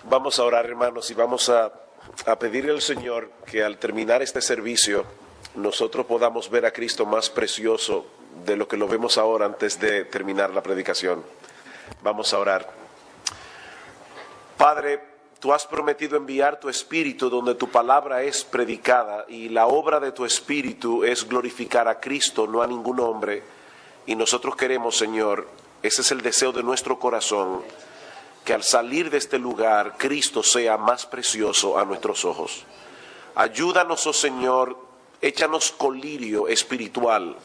Vamos a orar, hermanos, y vamos a pedirle al Señor que al terminar este servicio nosotros podamos ver a Cristo más precioso de lo que lo vemos ahora antes de terminar la predicación. Vamos a orar. Padre, tú has prometido enviar tu Espíritu donde tu palabra es predicada, y la obra de tu Espíritu es glorificar a Cristo, no a ningún hombre. Y nosotros queremos, Señor, ese es el deseo de nuestro corazón, que al salir de este lugar Cristo sea más precioso a nuestros ojos. Ayúdanos, oh Señor, échanos colirio espiritual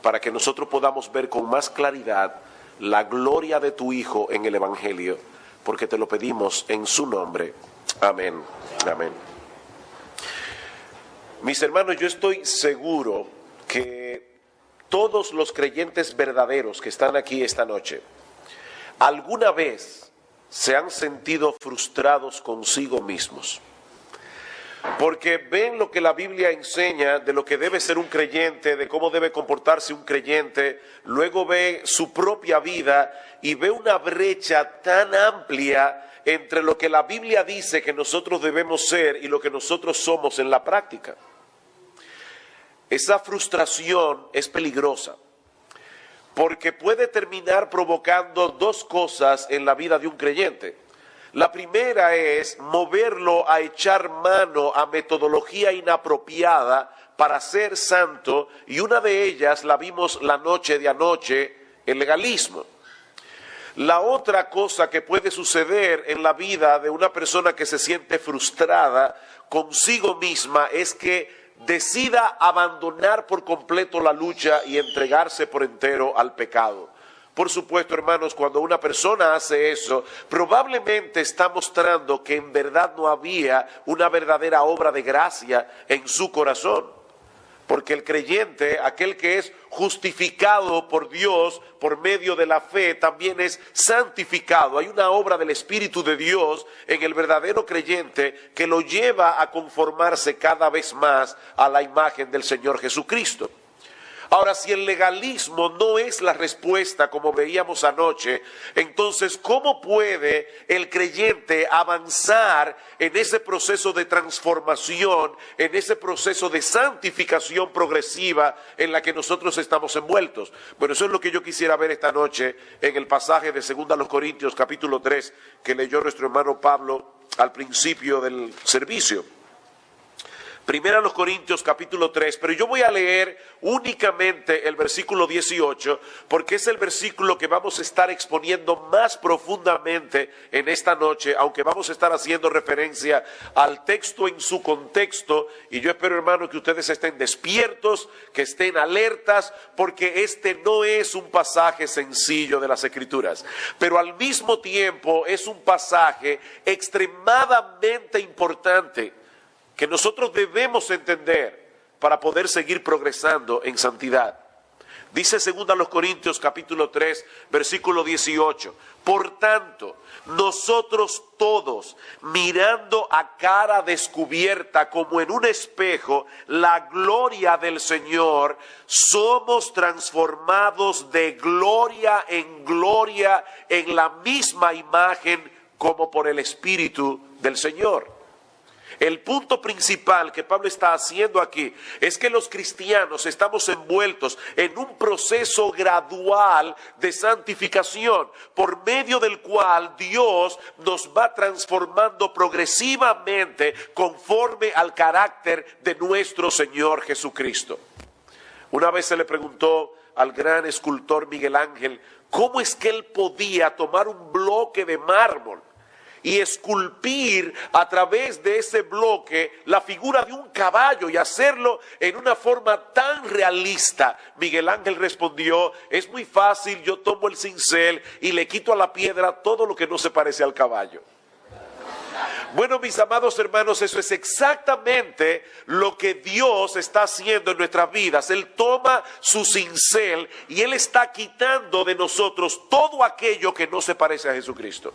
para que nosotros podamos ver con más claridad la gloria de tu Hijo en el Evangelio, porque te lo pedimos en su nombre. Amén. Amén. Mis hermanos, yo estoy seguro que todos los creyentes verdaderos que están aquí esta noche, alguna vez se han sentido frustrados consigo mismos, porque ven lo que la Biblia enseña de lo que debe ser un creyente, de cómo debe comportarse un creyente, luego ve su propia vida y ve una brecha tan amplia entre lo que la Biblia dice que nosotros debemos ser y lo que nosotros somos en la práctica. Esa frustración es peligrosa, porque puede terminar provocando dos cosas en la vida de un creyente. La primera es moverlo a echar mano a metodología inapropiada para ser santo, y una de ellas la vimos la noche de anoche, el legalismo. La otra cosa que puede suceder en la vida de una persona que se siente frustrada consigo misma es que decida abandonar por completo la lucha y entregarse por entero al pecado. Por supuesto, hermanos, cuando una persona hace eso, probablemente está mostrando que en verdad no había una verdadera obra de gracia en su corazón. Porque el creyente, aquel que es justificado por Dios por medio de la fe, también es santificado. Hay una obra del Espíritu de Dios en el verdadero creyente que lo lleva a conformarse cada vez más a la imagen del Señor Jesucristo. Ahora, si el legalismo no es la respuesta, como veíamos anoche, entonces, ¿cómo puede el creyente avanzar en ese proceso de transformación, en ese proceso de santificación progresiva en la que nosotros estamos envueltos? Bueno, eso es lo que yo quisiera ver esta noche en el pasaje de 2 Corintios capítulo 3, que leyó nuestro hermano Pablo al principio del servicio. 1 Corintios capítulo 3, pero yo voy a leer únicamente el versículo 18, porque es el versículo que vamos a estar exponiendo más profundamente en esta noche, aunque vamos a estar haciendo referencia al texto en su contexto, y yo espero, hermano, que ustedes estén despiertos, que estén alertas, porque este no es un pasaje sencillo de las Escrituras, pero al mismo tiempo es un pasaje extremadamente importante que nosotros debemos entender para poder seguir progresando en santidad. Dice 2 Corintios capítulo 3, versículo 18. Por tanto, nosotros todos, mirando a cara descubierta como en un espejo la gloria del Señor, somos transformados de gloria en la misma imagen como por el Espíritu del Señor. El punto principal que Pablo está haciendo aquí es que los cristianos estamos envueltos en un proceso gradual de santificación, por medio del cual Dios nos va transformando progresivamente conforme al carácter de nuestro Señor Jesucristo. Una vez se le preguntó al gran escultor Miguel Ángel cómo es que él podía tomar un bloque de mármol y esculpir a través de ese bloque la figura de un caballo y hacerlo en una forma tan realista. Miguel Ángel respondió: es muy fácil, yo tomo el cincel y le quito a la piedra todo lo que no se parece al caballo. Bueno, mis amados hermanos, eso es exactamente lo que Dios está haciendo en nuestras vidas. Él toma su cincel y Él está quitando de nosotros todo aquello que no se parece a Jesucristo.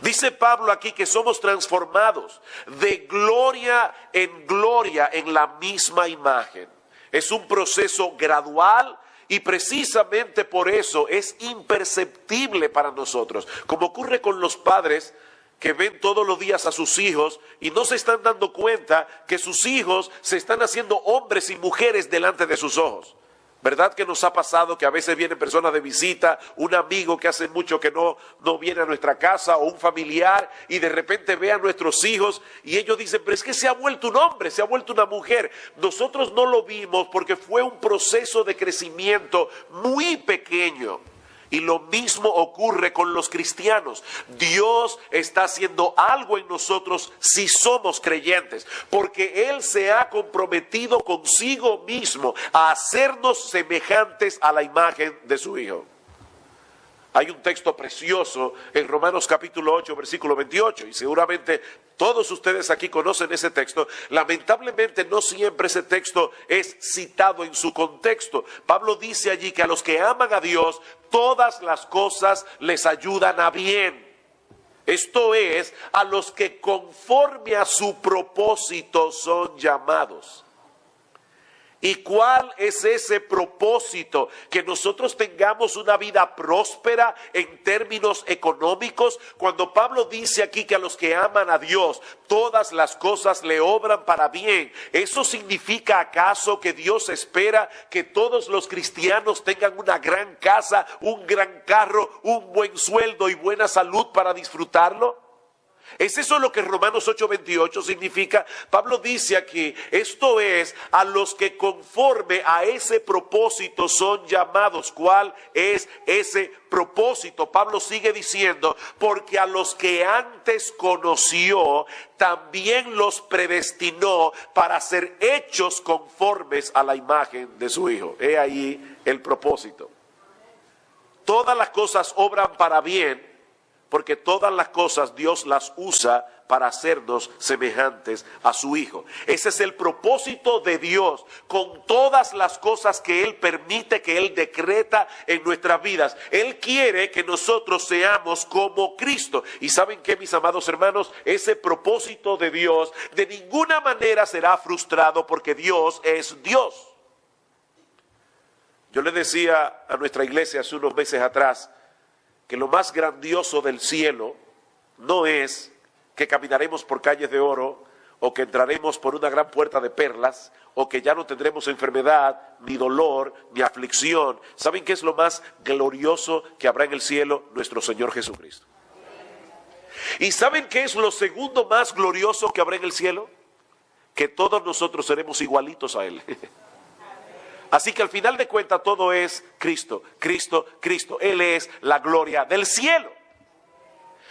Dice Pablo aquí que somos transformados de gloria en la misma imagen. Es un proceso gradual y precisamente por eso es imperceptible para nosotros. Como ocurre con los padres que ven todos los días a sus hijos y no se están dando cuenta que sus hijos se están haciendo hombres y mujeres delante de sus ojos. ¿Verdad que nos ha pasado que a veces vienen personas de visita, un amigo que hace mucho que no viene a nuestra casa, o un familiar, y de repente ve a nuestros hijos y ellos dicen, pero es que se ha vuelto un hombre, se ha vuelto una mujer? Nosotros no lo vimos porque fue un proceso de crecimiento muy pequeño. Y lo mismo ocurre con los cristianos. Dios está haciendo algo en nosotros si somos creyentes, porque Él se ha comprometido consigo mismo a hacernos semejantes a la imagen de su Hijo. Hay un texto precioso en Romanos capítulo 8, versículo 28, y seguramente todos ustedes aquí conocen ese texto. Lamentablemente no siempre ese texto es citado en su contexto. Pablo dice allí que a los que aman a Dios, todas las cosas les ayudan a bien. Esto es, a los que conforme a su propósito son llamados. ¿Y cuál es ese propósito? Que nosotros tengamos una vida próspera en términos económicos. Cuando Pablo dice aquí que a los que aman a Dios, todas las cosas le obran para bien, ¿eso significa acaso que Dios espera que todos los cristianos tengan una gran casa, un gran carro, un buen sueldo y buena salud para disfrutarlo? ¿Es eso lo que Romanos 8:28 significa? Pablo dice aquí, esto es, a los que conforme a ese propósito son llamados. ¿Cuál es ese propósito? Pablo sigue diciendo, porque a los que antes conoció, también los predestinó para ser hechos conformes a la imagen de su Hijo. He ahí el propósito. Todas las cosas obran para bien, porque todas las cosas Dios las usa para hacernos semejantes a su Hijo. Ese es el propósito de Dios con todas las cosas que Él permite, que Él decreta en nuestras vidas. Él quiere que nosotros seamos como Cristo. Y ¿saben qué, mis amados hermanos? Ese propósito de Dios de ninguna manera será frustrado, porque Dios es Dios. Yo le decía a nuestra iglesia hace unos meses atrás que lo más grandioso del cielo no es que caminaremos por calles de oro, o que entraremos por una gran puerta de perlas, o que ya no tendremos enfermedad, ni dolor, ni aflicción. ¿Saben qué es lo más glorioso que habrá en el cielo? Nuestro Señor Jesucristo. ¿Y saben qué es lo segundo más glorioso que habrá en el cielo? Que todos nosotros seremos igualitos a Él. Así que al final de cuentas todo es Cristo, Cristo, Cristo. Él es la gloria del cielo.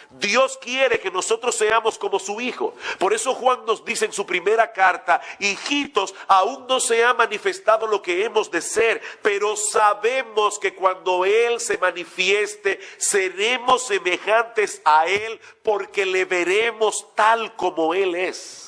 Dios quiere que nosotros seamos como su Hijo. Por eso Juan nos dice en su primera carta, hijitos, aún no se ha manifestado lo que hemos de ser, pero sabemos que cuando Él se manifieste, seremos semejantes a Él, porque le veremos tal como Él es.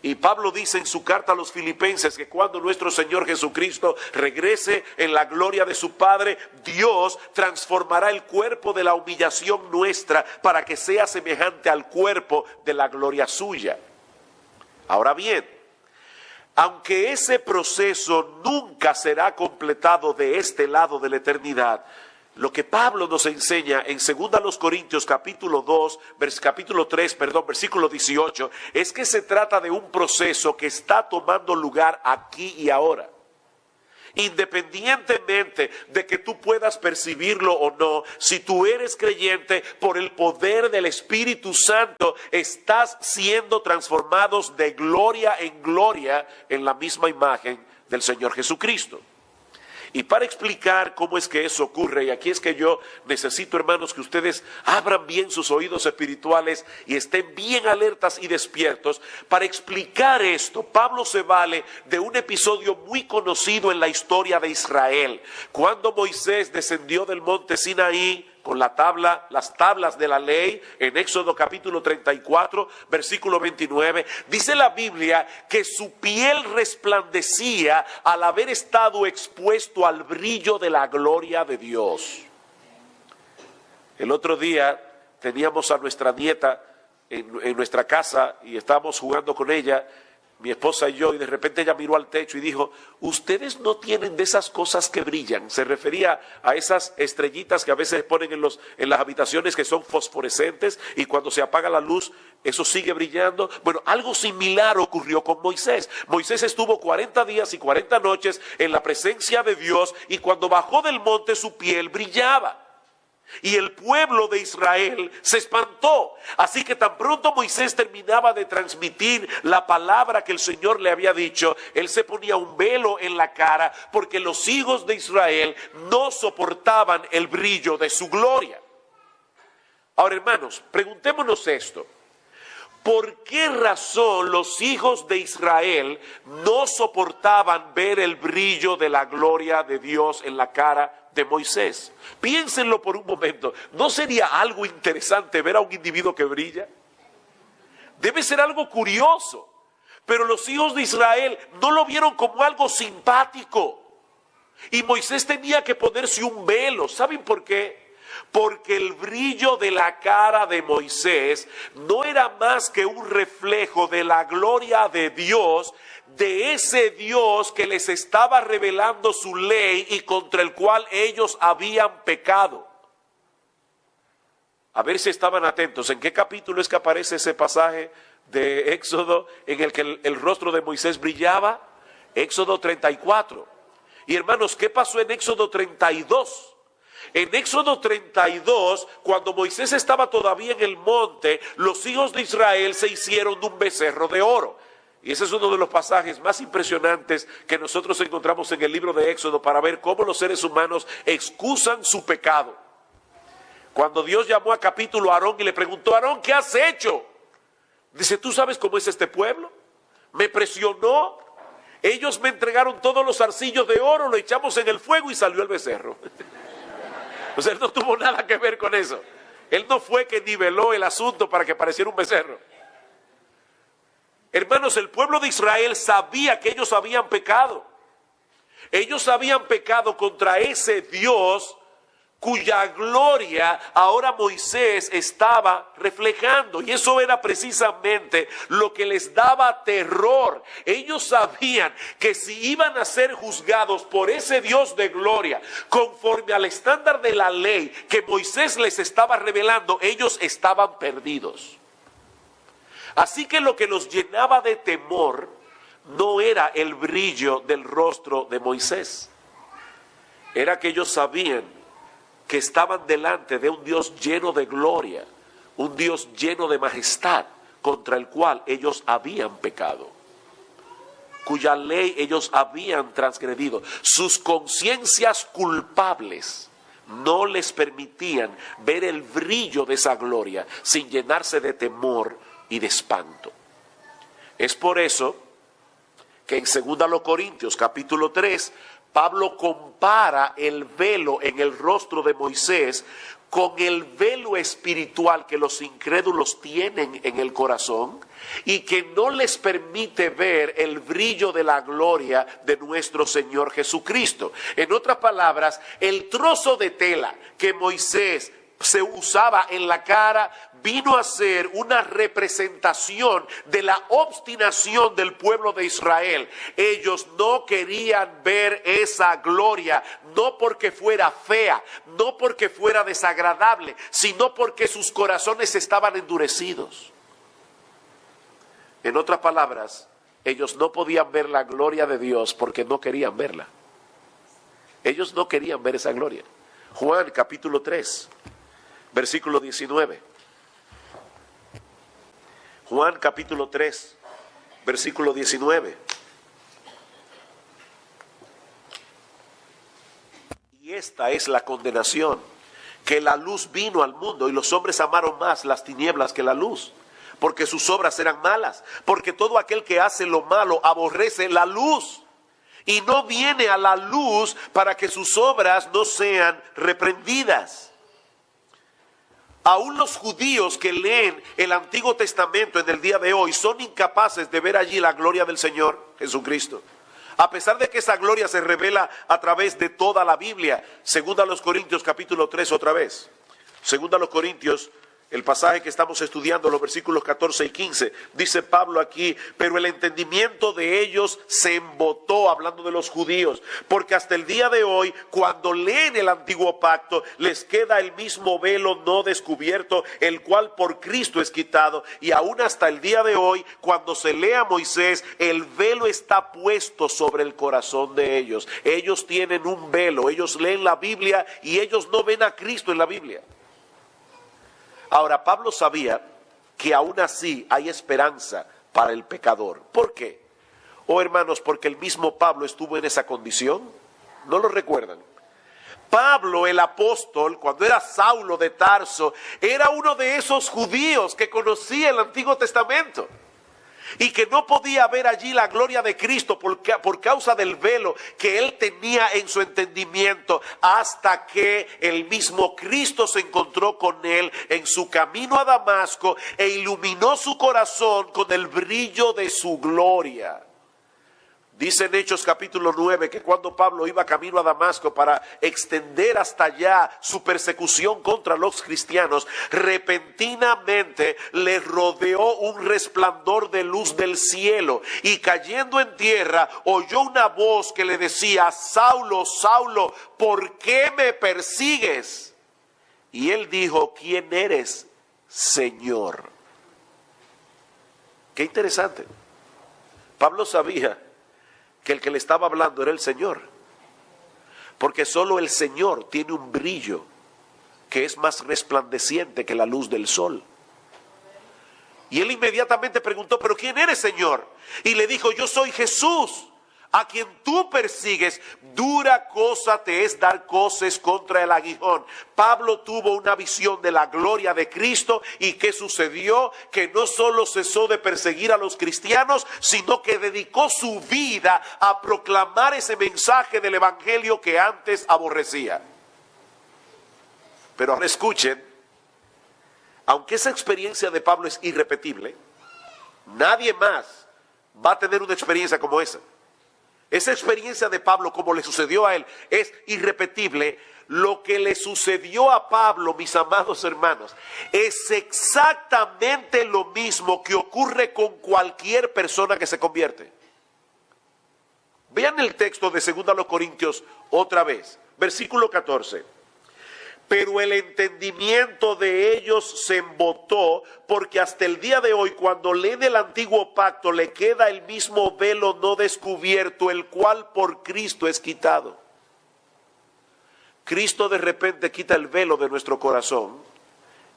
Y Pablo dice en su carta a los Filipenses que cuando nuestro Señor Jesucristo regrese en la gloria de su Padre, Dios transformará el cuerpo de la humillación nuestra para que sea semejante al cuerpo de la gloria suya. Ahora bien, aunque ese proceso nunca será completado de este lado de la eternidad, lo que Pablo nos enseña en 2 Corintios capítulo 3, versículo 18, es que se trata de un proceso que está tomando lugar aquí y ahora. Independientemente de que tú puedas percibirlo o no, si tú eres creyente, por el poder del Espíritu Santo, estás siendo transformados de gloria en gloria en la misma imagen del Señor Jesucristo. Y para explicar cómo es que eso ocurre, y aquí es que yo necesito, hermanos, que ustedes abran bien sus oídos espirituales y estén bien alertas y despiertos. Para explicar esto, Pablo se vale de un episodio muy conocido en la historia de Israel. Cuando Moisés descendió del monte Sinaí con las tablas de la ley, en Éxodo capítulo 34, versículo 29, dice la Biblia que su piel resplandecía al haber estado expuesto al brillo de la gloria de Dios. El otro día teníamos a nuestra nieta en nuestra casa y estábamos jugando con ella, mi esposa y yo, y de repente ella miró al techo y dijo, ustedes no tienen de esas cosas que brillan. Se refería a esas estrellitas que a veces ponen en las habitaciones que son fosforescentes y cuando se apaga la luz, eso sigue brillando. Bueno, algo similar ocurrió con Moisés. Moisés estuvo 40 días y 40 noches en la presencia de Dios y cuando bajó del monte su piel brillaba. Y el pueblo de Israel se espantó. Así que tan pronto Moisés terminaba de transmitir la palabra que el Señor le había dicho, él se ponía un velo en la cara porque los hijos de Israel no soportaban el brillo de su gloria. Ahora, hermanos, preguntémonos esto. ¿Por qué razón los hijos de Israel no soportaban ver el brillo de la gloria de Dios en la cara de Moisés? Piénsenlo por un momento. ¿No sería algo interesante ver a un individuo que brilla? Debe ser algo curioso. Pero los hijos de Israel no lo vieron como algo simpático. Y Moisés tenía que ponerse un velo. ¿Saben por qué? Porque el brillo de la cara de Moisés no era más que un reflejo de la gloria de Dios, de ese Dios que les estaba revelando su ley y contra el cual ellos habían pecado. A ver si estaban atentos. ¿En qué capítulo es que aparece ese pasaje de Éxodo en el que el rostro de Moisés brillaba? Éxodo 34. Y hermanos, ¿qué pasó en Éxodo 32? En Éxodo 32, cuando Moisés estaba todavía en el monte, los hijos de Israel se hicieron de un becerro de oro. Y ese es uno de los pasajes más impresionantes que nosotros encontramos en el libro de Éxodo para ver cómo los seres humanos excusan su pecado. Cuando Dios llamó a capítulo a Aarón y le preguntó, Aarón, ¿qué has hecho? Dice, ¿tú sabes cómo es este pueblo? Me presionó, ellos me entregaron todos los arcillos de oro, lo echamos en el fuego y salió el becerro. O sea, él no tuvo nada que ver con eso. Él no fue que niveló el asunto para que pareciera un becerro. Hermanos, el pueblo de Israel sabía que ellos habían pecado. Ellos habían pecado contra ese Dios cuya gloria ahora Moisés estaba reflejando. Y eso era precisamente lo que les daba terror. Ellos sabían que si iban a ser juzgados por ese Dios de gloria, conforme al estándar de la ley que Moisés les estaba revelando, ellos estaban perdidos. Así que lo que los llenaba de temor no era el brillo del rostro de Moisés. Era que ellos sabían que estaban delante de un Dios lleno de gloria, un Dios lleno de majestad, contra el cual ellos habían pecado, cuya ley ellos habían transgredido. Sus conciencias culpables no les permitían ver el brillo de esa gloria sin llenarse de temor y de espanto. Es por eso que en 2 Corintios capítulo 3, Pablo compara el velo en el rostro de Moisés con el velo espiritual que los incrédulos tienen en el corazón y que no les permite ver el brillo de la gloria de nuestro Señor Jesucristo. En otras palabras, el trozo de tela que Moisés se usaba en la cara vino a ser una representación de la obstinación del pueblo de Israel. Ellos no querían ver esa gloria, no porque fuera fea, no porque fuera desagradable, sino porque sus corazones estaban endurecidos. En otras palabras, ellos no podían ver la gloria de Dios porque no querían verla. Ellos no querían ver esa gloria. Juan capítulo 3, versículo 19. Juan capítulo 3, versículo 19. Y esta es la condenación, que la luz vino al mundo y los hombres amaron más las tinieblas que la luz, porque sus obras eran malas. Porque todo aquel que hace lo malo aborrece la luz y no viene a la luz para que sus obras no sean reprendidas. Aún los judíos que leen el Antiguo Testamento en el día de hoy son incapaces de ver allí la gloria del Señor Jesucristo. A pesar de que esa gloria se revela a través de toda la Biblia. 2 Corintios capítulo 3 otra vez. 2 Corintios el pasaje que estamos estudiando, los versículos 14 y 15, dice Pablo aquí, pero el entendimiento de ellos se embotó, hablando de los judíos, porque hasta el día de hoy, cuando leen el antiguo pacto, les queda el mismo velo no descubierto, el cual por Cristo es quitado, y aún hasta el día de hoy, cuando se lee a Moisés, el velo está puesto sobre el corazón de ellos. Ellos tienen un velo, ellos leen la Biblia y ellos no ven a Cristo en la Biblia. Ahora, Pablo sabía que aún así hay esperanza para el pecador. ¿Por qué? Oh, hermanos, porque el mismo Pablo estuvo en esa condición. ¿No lo recuerdan? Pablo, el apóstol, cuando era Saulo de Tarso, era uno de esos judíos que conocía el Antiguo Testamento y que no podía ver allí la gloria de Cristo por causa del velo que él tenía en su entendimiento, hasta que el mismo Cristo se encontró con él en su camino a Damasco e iluminó su corazón con el brillo de su gloria. Dice en Hechos capítulo 9 que cuando Pablo iba camino a Damasco para extender hasta allá su persecución contra los cristianos, repentinamente le rodeó un resplandor de luz del cielo, y cayendo en tierra oyó una voz que le decía: Saulo, Saulo, ¿por qué me persigues? Y él dijo: ¿quién eres, Señor? Qué interesante. Pablo sabía que el que le estaba hablando era el Señor, porque solo el Señor tiene un brillo que es más resplandeciente que la luz del sol. Y él inmediatamente preguntó: ¿pero quién eres, Señor? Y le dijo: yo soy Jesús, a quien tú persigues. Dura cosa te es dar coces contra el aguijón. Pablo tuvo una visión de la gloria de Cristo. ¿Y qué sucedió? Que no solo cesó de perseguir a los cristianos, sino que dedicó su vida a proclamar ese mensaje del evangelio que antes aborrecía. Pero ahora escuchen, aunque esa experiencia de Pablo es irrepetible, nadie más va a tener una experiencia como esa. Esa experiencia de Pablo, como le sucedió a él, es irrepetible. Lo que le sucedió a Pablo, mis amados hermanos, es exactamente lo mismo que ocurre con cualquier persona que se convierte. Vean el texto de 2 Corintios otra vez, versículo 14. Pero el entendimiento de ellos se embotó, porque hasta el día de hoy, cuando leen el antiguo pacto, le queda el mismo velo no descubierto, el cual por Cristo es quitado. Cristo de repente quita el velo de nuestro corazón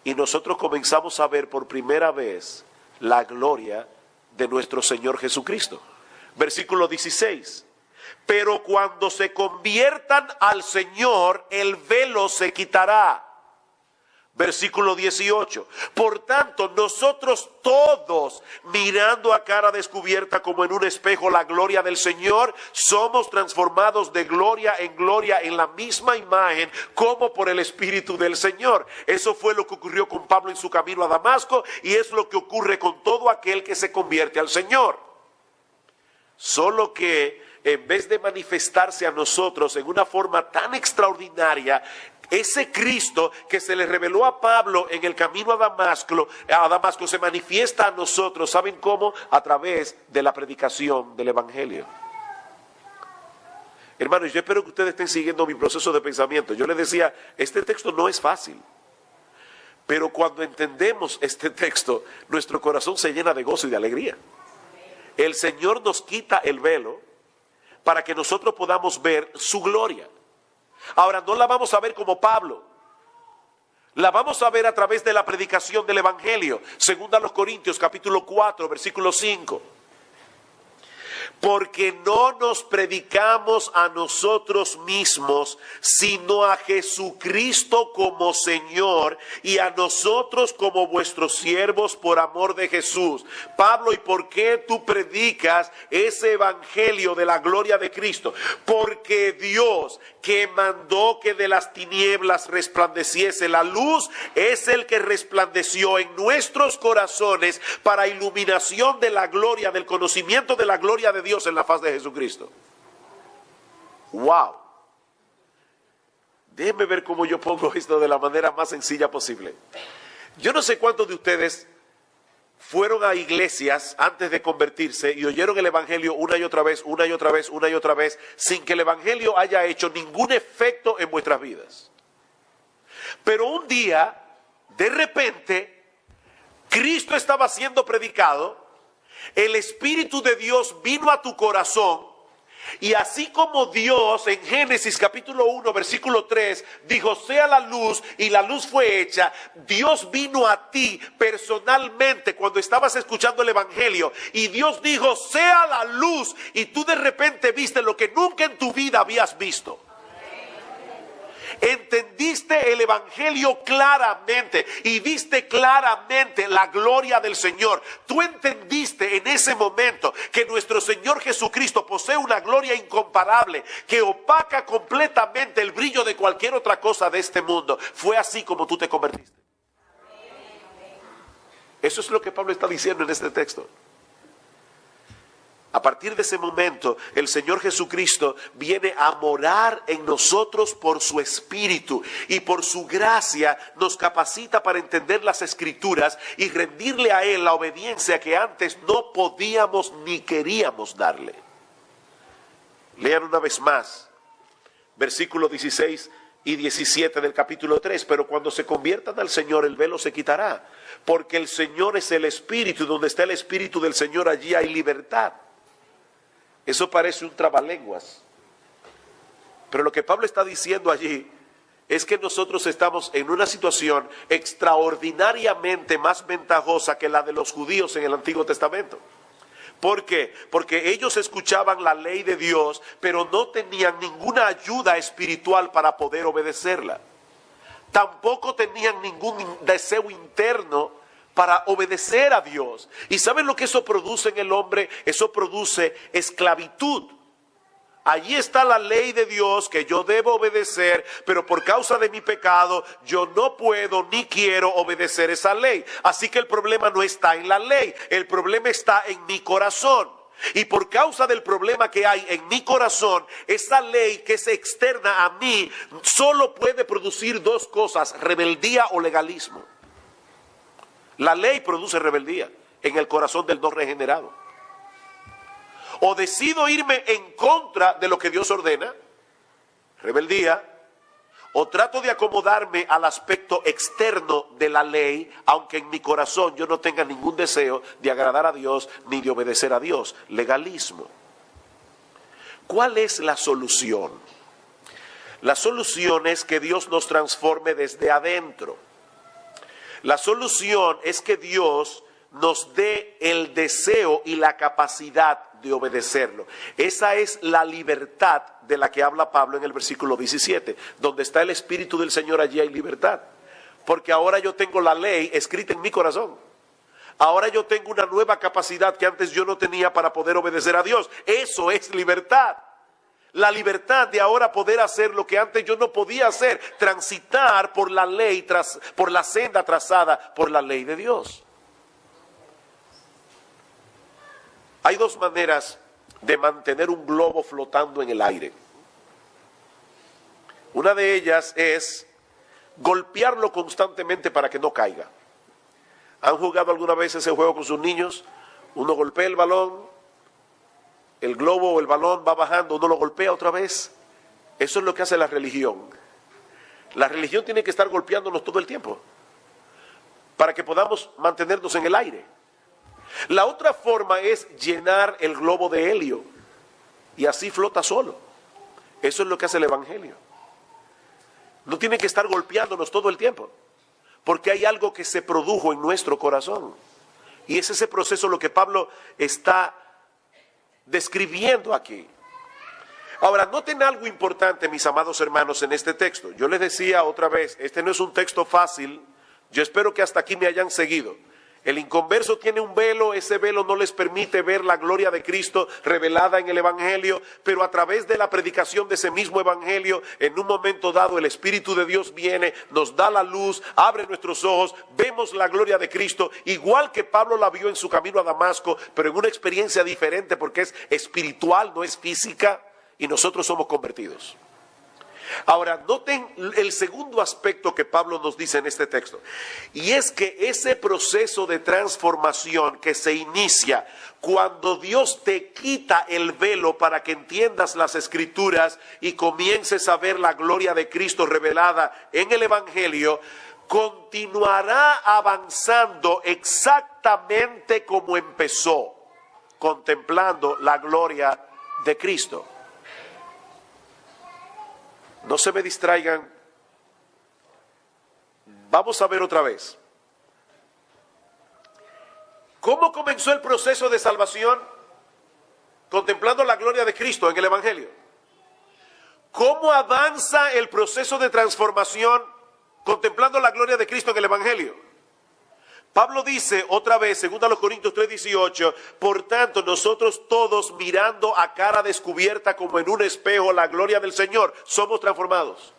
y nosotros comenzamos a ver por primera vez la gloria de nuestro Señor Jesucristo. Versículo 16. Pero cuando se conviertan al Señor, el velo se quitará. Versículo 18. Por tanto, nosotros todos, mirando a cara descubierta como en un espejo la gloria del Señor, somos transformados de gloria en la misma imagen, como por el Espíritu del Señor. Eso fue lo que ocurrió con Pablo en su camino a Damasco, y es lo que ocurre con todo aquel que se convierte al Señor. Solo que en vez de manifestarse a nosotros en una forma tan extraordinaria, ese Cristo que se le reveló a Pablo en el camino a Damasco se manifiesta a nosotros. ¿Saben cómo? A través de la predicación del Evangelio. Hermanos, yo espero que ustedes estén siguiendo mi proceso de pensamiento. Yo les decía, este texto no es fácil, pero cuando entendemos este texto, nuestro corazón se llena de gozo y de alegría. El Señor nos quita el velo para que nosotros podamos ver su gloria. Ahora, no la vamos a ver como Pablo. La vamos a ver a través de la predicación del Evangelio. 2 Corintios capítulo 4, versículo 5. Porque no nos predicamos a nosotros mismos, sino a Jesucristo como Señor, y a nosotros como vuestros siervos por amor de Jesús. Pablo, ¿y por qué tú predicas ese evangelio de la gloria de Cristo? Porque Dios, que mandó que de las tinieblas resplandeciese la luz, es el que resplandeció en nuestros corazones para iluminación de la gloria, del conocimiento de la gloria de Dios en la faz de Jesucristo. Wow. Déjenme ver cómo yo pongo esto de la manera más sencilla posible. Yo no sé cuántos de ustedes fueron a iglesias antes de convertirse y oyeron el evangelio una y otra vez, una y otra vez, una y otra vez, sin que el evangelio haya hecho ningún efecto en vuestras vidas. Pero un día, de repente, Cristo estaba siendo predicado, el Espíritu de Dios vino a tu corazón, y así como Dios en Génesis capítulo 1 versículo 3 dijo sea la luz y la luz fue hecha, Dios vino a ti personalmente cuando estabas escuchando el evangelio y Dios dijo sea la luz y tú de repente viste lo que nunca en tu vida habías visto. Entendiste el evangelio claramente y viste claramente la gloria del Señor. Tú entendiste en ese momento que nuestro Señor Jesucristo posee una gloria incomparable que opaca completamente el brillo de cualquier otra cosa de este mundo. Fue así como tú te convertiste. Eso es lo que Pablo está diciendo en este texto. A partir de ese momento, el Señor Jesucristo viene a morar en nosotros por su Espíritu y por su gracia nos capacita para entender las Escrituras y rendirle a Él la obediencia que antes no podíamos ni queríamos darle. Lean una vez más, versículos 16 y 17 del capítulo 3. Pero cuando se conviertan al Señor, el velo se quitará, porque el Señor es el Espíritu, y donde está el Espíritu del Señor, allí hay libertad. Eso parece un trabalenguas, pero lo que Pablo está diciendo allí es que nosotros estamos en una situación extraordinariamente más ventajosa que la de los judíos en el Antiguo Testamento. ¿Por qué? Porque ellos escuchaban la ley de Dios, pero no tenían ninguna ayuda espiritual para poder obedecerla. Tampoco tenían ningún deseo interno para obedecer a Dios. ¿Y saben lo que eso produce en el hombre? Eso produce esclavitud. Allí está la ley de Dios que yo debo obedecer, pero por causa de mi pecado yo no puedo ni quiero obedecer esa ley. Así que el problema no está en la ley, el problema está en mi corazón. Y por causa del problema que hay en mi corazón, esa ley que es externa a mí solo puede producir dos cosas: rebeldía o legalismo. La ley produce rebeldía en el corazón del no regenerado. O decido irme en contra de lo que Dios ordena, rebeldía, o trato de acomodarme al aspecto externo de la ley, aunque en mi corazón yo no tenga ningún deseo de agradar a Dios ni de obedecer a Dios, legalismo. ¿Cuál es la solución? La solución es que Dios nos transforme desde adentro. La solución es que Dios nos dé el deseo y la capacidad de obedecerlo. Esa es la libertad de la que habla Pablo en el versículo 17. Donde está el Espíritu del Señor, allí hay libertad. Porque ahora yo tengo la ley escrita en mi corazón. Ahora yo tengo una nueva capacidad que antes yo no tenía para poder obedecer a Dios. Eso es libertad. La libertad de ahora poder hacer lo que antes yo no podía hacer, transitar por la ley, por la senda trazada por la ley de Dios. Hay dos maneras de mantener un globo flotando en el aire. Una de ellas es golpearlo constantemente para que no caiga. ¿Han jugado alguna vez ese juego con sus niños? Uno golpea el balón, el globo o el balón va bajando, uno lo golpea otra vez. Eso es lo que hace la religión. La religión tiene que estar golpeándonos todo el tiempo para que podamos mantenernos en el aire. La otra forma es llenar el globo de helio y así flota solo. Eso es lo que hace el evangelio. No tiene que estar golpeándonos todo el tiempo, porque hay algo que se produjo en nuestro corazón. Y es ese proceso lo que Pablo está describiendo aquí. Ahora, noten algo importante, mis amados hermanos, en este texto. Yo les decía otra vez, este no es un texto fácil. Yo espero que hasta aquí me hayan seguido. El inconverso tiene un velo, ese velo no les permite ver la gloria de Cristo revelada en el evangelio, pero a través de la predicación de ese mismo evangelio, en un momento dado el Espíritu de Dios viene, nos da la luz, abre nuestros ojos, vemos la gloria de Cristo, igual que Pablo la vio en su camino a Damasco, pero en una experiencia diferente porque es espiritual, no es física, y nosotros somos convertidos. Ahora, noten el segundo aspecto que Pablo nos dice en este texto, y es que ese proceso de transformación que se inicia cuando Dios te quita el velo para que entiendas las Escrituras y comiences a ver la gloria de Cristo revelada en el Evangelio, continuará avanzando exactamente como empezó, contemplando la gloria de Cristo. No se me distraigan. Vamos a ver otra vez. ¿Cómo comenzó el proceso de salvación? Contemplando la gloria de Cristo en el Evangelio. ¿Cómo avanza el proceso de transformación? Contemplando la gloria de Cristo en el Evangelio. Pablo dice otra vez, 2 Corintios 3:18, por tanto nosotros todos mirando a cara descubierta como en un espejo la gloria del Señor, somos transformados.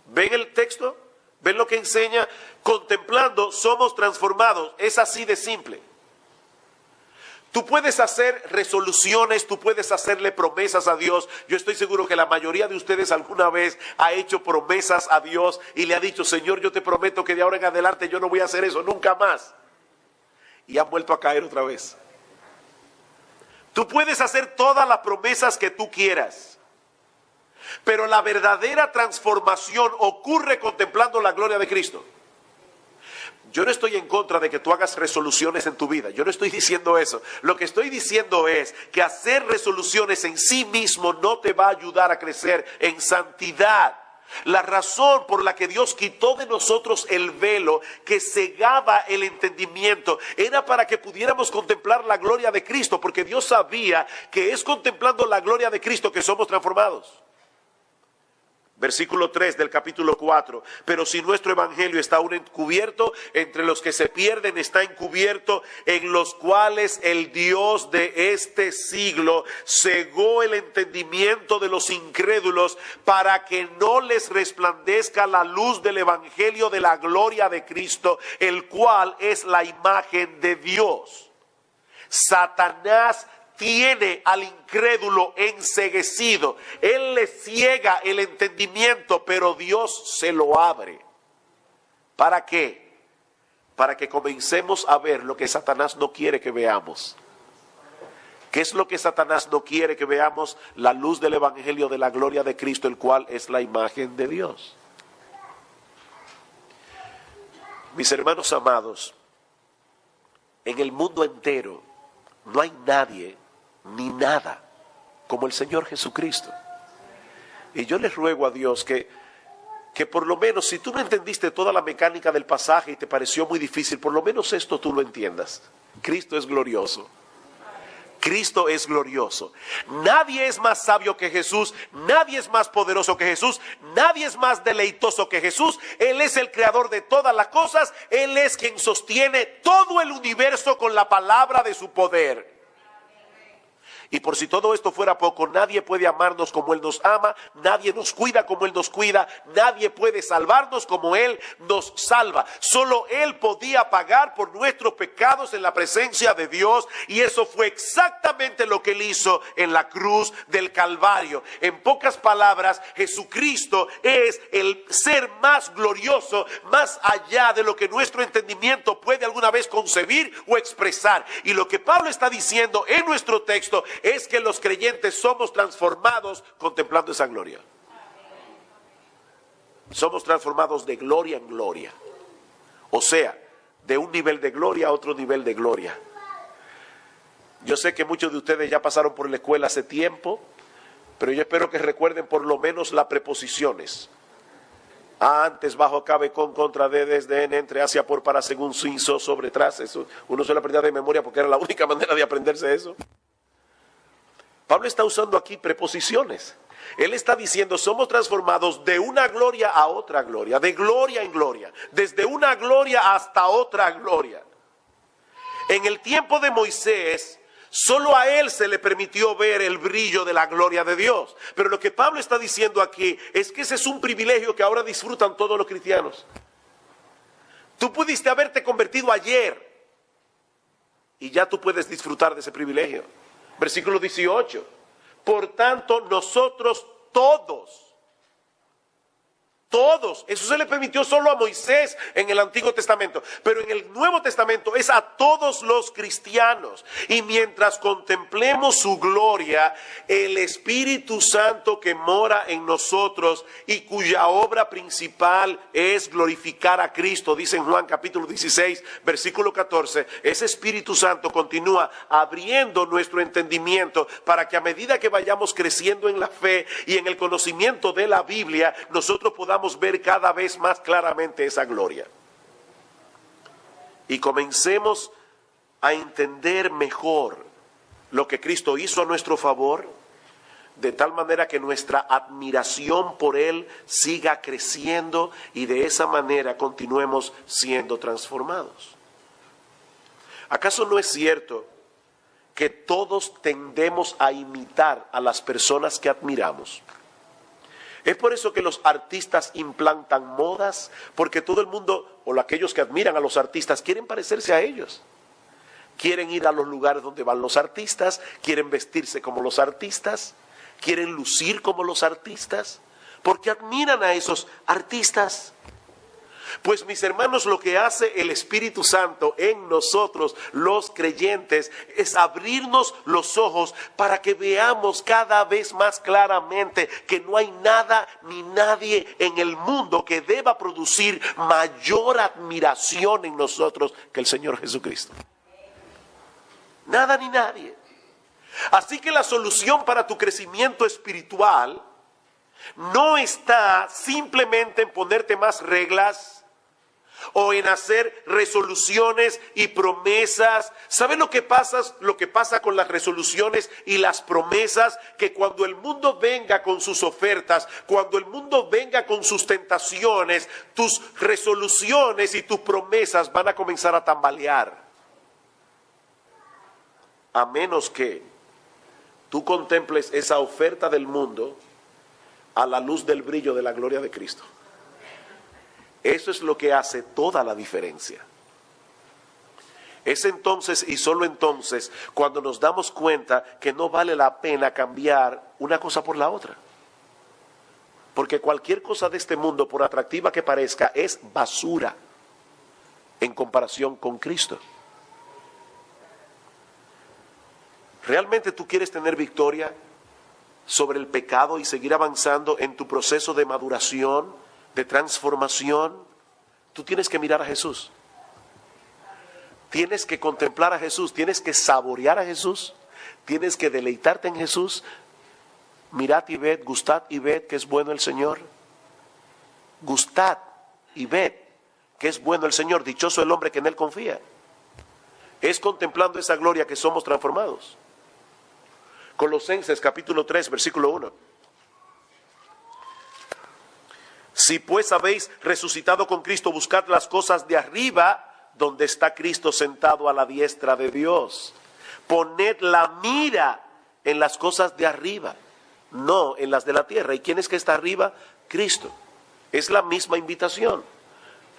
¿Ven el texto? ¿Ven lo que enseña? Contemplando somos transformados, es así de simple. Tú puedes hacer resoluciones, tú puedes hacerle promesas a Dios. Yo estoy seguro que la mayoría de ustedes alguna vez ha hecho promesas a Dios y le ha dicho, Señor, yo te prometo que de ahora en adelante yo no voy a hacer eso, nunca más. Y han vuelto a caer otra vez. Tú puedes hacer todas las promesas que tú quieras, pero la verdadera transformación ocurre contemplando la gloria de Cristo. Yo no estoy en contra de que tú hagas resoluciones en tu vida. Yo no estoy diciendo eso. Lo que estoy diciendo es que hacer resoluciones en sí mismo no te va a ayudar a crecer en santidad. La razón por la que Dios quitó de nosotros el velo que cegaba el entendimiento era para que pudiéramos contemplar la gloria de Cristo, porque Dios sabía que es contemplando la gloria de Cristo que somos transformados. Versículo 3 del capítulo 4, pero si nuestro evangelio está aún encubierto, entre los que se pierden está encubierto, en los cuales el Dios de este siglo cegó el entendimiento de los incrédulos para que no les resplandezca la luz del evangelio de la gloria de Cristo, el cual es la imagen de Dios. Satanás tiene al incrédulo enceguecido. Él le ciega el entendimiento, pero Dios se lo abre. ¿Para qué? Para que comencemos a ver lo que Satanás no quiere que veamos. ¿Qué es lo que Satanás no quiere que veamos? La luz del evangelio de la gloria de Cristo, el cual es la imagen de Dios. Mis hermanos amados, en el mundo entero no hay nadie ni nada como el Señor Jesucristo. Y yo les ruego a Dios que por lo menos, si tú no entendiste toda la mecánica del pasaje y te pareció muy difícil, por lo menos esto tú lo entiendas. Cristo es glorioso. Cristo es glorioso. Nadie es más sabio que Jesús, nadie es más poderoso que Jesús, nadie es más deleitoso que Jesús. Él es el creador de todas las cosas, Él es quien sostiene todo el universo con la palabra de su poder. Y por si todo esto fuera poco, nadie puede amarnos como Él nos ama, nadie nos cuida como Él nos cuida, nadie puede salvarnos como Él nos salva. Solo Él podía pagar por nuestros pecados en la presencia de Dios, y eso fue exactamente lo que Él hizo en la cruz del Calvario. En pocas palabras, Jesucristo es el ser más glorioso, más allá de lo que nuestro entendimiento puede alguna vez concebir o expresar. Y lo que Pablo está diciendo en nuestro texto es que los creyentes somos transformados contemplando esa gloria. Somos transformados de gloria en gloria. O sea, de un nivel de gloria a otro nivel de gloria. Yo sé que muchos de ustedes ya pasaron por la escuela hace tiempo, pero yo espero que recuerden por lo menos las preposiciones. Antes, bajo, cabe, con, contra, de, desde, en, entre, hacia, por, para, según, sin, so, sobre, tras. Eso uno se lo aprendía de memoria porque era la única manera de aprenderse eso. Pablo está usando aquí preposiciones. Él está diciendo, somos transformados de una gloria a otra gloria, de gloria en gloria, desde una gloria hasta otra gloria. En el tiempo de Moisés, solo a él se le permitió ver el brillo de la gloria de Dios. Pero lo que Pablo está diciendo aquí es que ese es un privilegio que ahora disfrutan todos los cristianos. Tú pudiste haberte convertido ayer y ya tú puedes disfrutar de ese privilegio. Versículo 18. Por tanto, nosotros todos Todos. Eso se le permitió solo a Moisés en el Antiguo Testamento. Pero en el Nuevo Testamento es a todos los cristianos. Y mientras contemplemos su gloria, el Espíritu Santo que mora en nosotros y cuya obra principal es glorificar a Cristo, dice en Juan capítulo 16, versículo 14, ese Espíritu Santo continúa abriendo nuestro entendimiento para que a medida que vayamos creciendo en la fe y en el conocimiento de la Biblia, nosotros podamos ver cada vez más claramente esa gloria. Y comencemos a entender mejor lo que Cristo hizo a nuestro favor, de tal manera que nuestra admiración por Él siga creciendo y de esa manera continuemos siendo transformados. ¿Acaso no es cierto que todos tendemos a imitar a las personas que admiramos? Es por eso que los artistas implantan modas, porque todo el mundo, o aquellos que admiran a los artistas, quieren parecerse a ellos. Quieren ir a los lugares donde van los artistas, quieren vestirse como los artistas, quieren lucir como los artistas, porque admiran a esos artistas. Pues mis hermanos, lo que hace el Espíritu Santo en nosotros, los creyentes, es abrirnos los ojos para que veamos cada vez más claramente que no hay nada ni nadie en el mundo que deba producir mayor admiración en nosotros que el Señor Jesucristo. Nada ni nadie. Así que la solución para tu crecimiento espiritual no está simplemente en ponerte más reglas o en hacer resoluciones y promesas. ¿Saben lo que pasa con las resoluciones y las promesas? Que cuando el mundo venga con sus ofertas, cuando el mundo venga con sus tentaciones, tus resoluciones y tus promesas van a comenzar a tambalear. A menos que tú contemples esa oferta del mundo a la luz del brillo de la gloria de Cristo. Eso es lo que hace toda la diferencia. Es entonces y solo entonces cuando nos damos cuenta que no vale la pena cambiar una cosa por la otra. Porque cualquier cosa de este mundo, por atractiva que parezca, es basura en comparación con Cristo. ¿Realmente tú quieres tener victoria sobre el pecado y seguir avanzando en tu proceso de maduración, de transformación? Tú tienes que mirar a Jesús. Tienes que contemplar a Jesús. Tienes que saborear a Jesús. Tienes que deleitarte en Jesús. Mirad y ved, gustad y ved que es bueno el Señor. Gustad y ved que es bueno el Señor. Dichoso el hombre que en Él confía. Es contemplando esa gloria que somos transformados. Colosenses capítulo 3, versículo 1. Si pues habéis resucitado con Cristo, buscad las cosas de arriba, donde está Cristo sentado a la diestra de Dios. Poned la mira en las cosas de arriba, no en las de la tierra. ¿Y quién es que está arriba? Cristo. Es la misma invitación.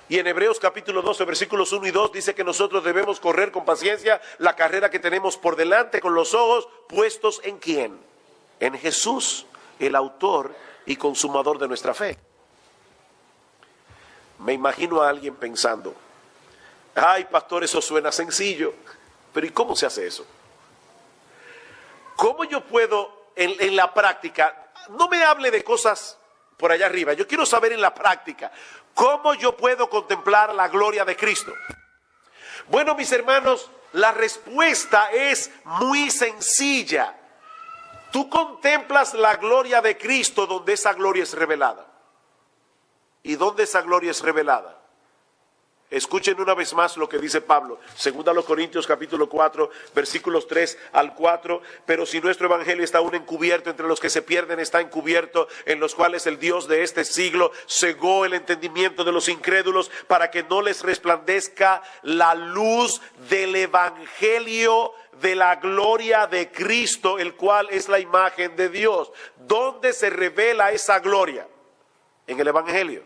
Y en Hebreos capítulo 12, versículos 1 y 2 dice que nosotros debemos correr con paciencia la carrera que tenemos por delante, con los ojos puestos ¿en quién? En Jesús, el autor y consumador de nuestra fe. Me imagino a alguien pensando, ay pastor, eso suena sencillo, pero ¿y cómo se hace eso? ¿Cómo yo puedo en la práctica? No me hable de cosas por allá arriba, yo quiero saber en la práctica, ¿cómo yo puedo contemplar la gloria de Cristo? Bueno, mis hermanos, la respuesta es muy sencilla. Tú contemplas la gloria de Cristo donde esa gloria es revelada. ¿Y dónde esa gloria es revelada? Escuchen una vez más lo que dice Pablo, 2 Corintios capítulo 4, versículos 3 al 4. Pero si nuestro evangelio está aún encubierto, entre los que se pierden está encubierto, en los cuales el Dios de este siglo cegó el entendimiento de los incrédulos, para que no les resplandezca la luz del evangelio de la gloria de Cristo, el cual es la imagen de Dios. ¿Dónde se revela esa gloria? En el evangelio.